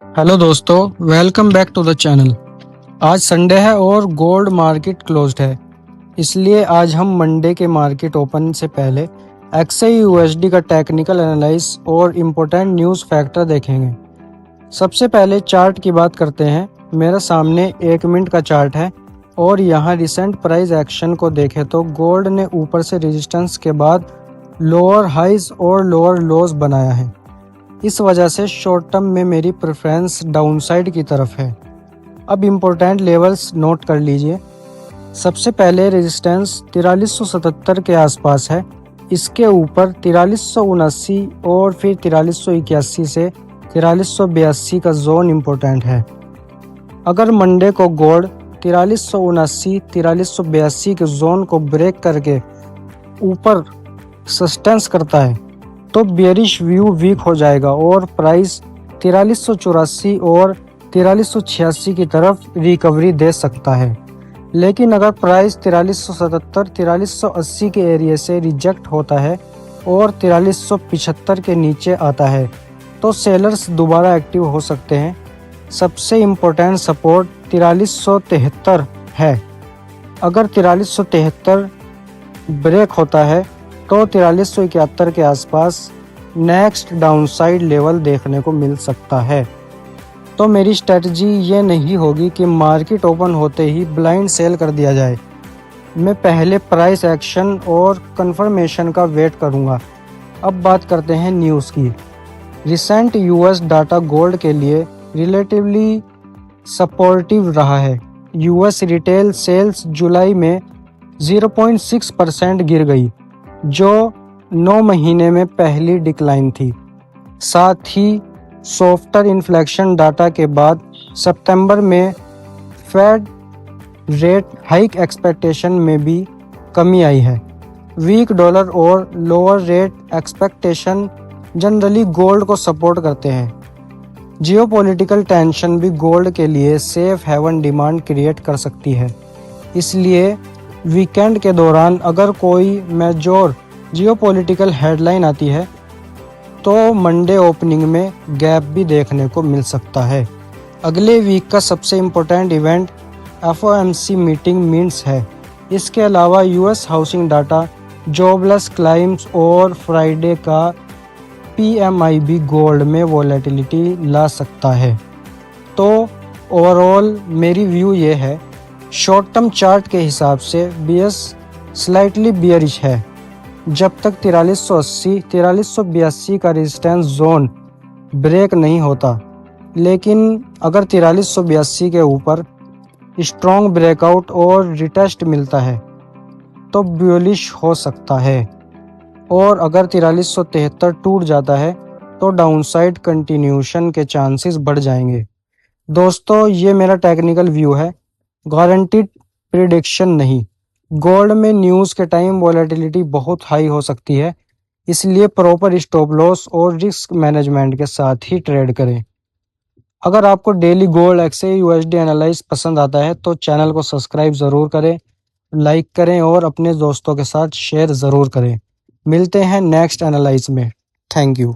Hello दोस्तों, welcome back to the channel. आज Sunday है और गोल्ड मार्केट क्लोज्ड है, इसलिए आज हम मंडे के मार्केट ओपन से पहले एक्सआई यूएसडी का टेक्निकल एनालिसिस और इम्पोर्टेंट न्यूज़ फैक्टर देखेंगे। सबसे पहले चार्ट की बात करते हैं। मेरे सामने 1 मिनट का चार्ट है और यहाँ रिसेंट प्राइस एक्शन को देखें तो गोल्ड ने ऊपर से रेजिस्टेंस के बाद लोअर हाइज और लोअर लोज बनाया है। इस वजह से शॉर्ट टर्म में मेरी प्रेफरेंस डाउनसाइड की तरफ है। अब इम्पोर्टेंट लेवल्स नोट कर लीजिए। सबसे पहले रेजिस्टेंस 4377 के आसपास है। इसके ऊपर 4379 और फिर 4381 से 4382 का जोन इम्पोर्टेंट है। अगर मंडे को गोल्ड 4379 4382 के जोन को ब्रेक करके ऊपर सस्टेंस करता है तो बेयरिश व्यू वीक हो जाएगा और प्राइस 4384 और 4386 की तरफ रिकवरी दे सकता है। लेकिन अगर प्राइस 4377 4380 के एरिया से रिजेक्ट होता है और 4375 के नीचे आता है तो सेलर्स दोबारा एक्टिव हो सकते हैं। सबसे इम्पोर्टेंट सपोर्ट 4373 है। अगर 4373 ब्रेक होता है तो 4371 के आसपास नेक्स्ट डाउनसाइड लेवल देखने को मिल सकता है। तो मेरी स्ट्रेटजी ये नहीं होगी कि मार्केट ओपन होते ही ब्लाइंड सेल कर दिया जाए। मैं पहले प्राइस एक्शन और कंफर्मेशन का वेट करूंगा। अब बात करते हैं न्यूज़ की। रिसेंट यूएस डाटा गोल्ड के लिए रिलेटिवली सपोर्टिव रहा है। यूएस रिटेल सेल्स जुलाई में 0.6% गिर गई, जो 9 महीने में पहली डिक्लाइन थी। साथ ही सॉफ्टर इन्फ्लेशन डाटा के बाद सितंबर में फेड रेट हाइक एक्सपेक्टेशन में भी कमी आई है। वीक डॉलर और lower rate expectation generally gold को सपोर्ट करते हैं। जियोपॉलिटिकल टेंशन भी गोल्ड के लिए सेफ हेवन डिमांड क्रिएट कर सकती है। इसलिए वीकेंड के दौरान अगर कोई मेजर जियोपॉलिटिकल हेडलाइन आती है तो मंडे ओपनिंग में गैप भी देखने को मिल सकता है। अगले वीक का सबसे important event FOMC meeting minutes है। इसके अलावा US housing data, jobless climbs और फ्राइडे का पीएमआई भी गोल्ड में वॉलेटिलिटी ला सकता है। तो ओवरऑल मेरी व्यू ये है, शॉर्ट टर्म चार्ट के हिसाब से बीएस स्लाइटली बियरिश है जब तक 4380 4382 का रेजिस्टेंस जोन ब्रेक नहीं होता। लेकिन अगर 4382 के ऊपर स्ट्रॉन्ग ब्रेकआउट और रिटेस्ट मिलता है तो बुलिश हो सकता है, और अगर 4373 टूट जाता है तो डाउनसाइड कंटिन्यूशन के चांसेस बढ़ जाएंगे। दोस्तों, ये मेरा टेक्निकल व्यू है, गारंटीड प्रिडिक्शन नहीं। गोल्ड में न्यूज़ के टाइम वॉलेटिलिटी बहुत हाई हो सकती है, इसलिए प्रॉपर स्टॉप लॉस और रिस्क मैनेजमेंट के साथ ही ट्रेड करें। अगर आपको daily gold XI USD analyse पसंद आता है तो चैनल को सब्सक्राइब ज़रूर करें, लाइक करें और अपने दोस्तों के साथ शेयर ज़रूर करें। मिलते हैं नेक्स्ट एनालाइज में। Thank you.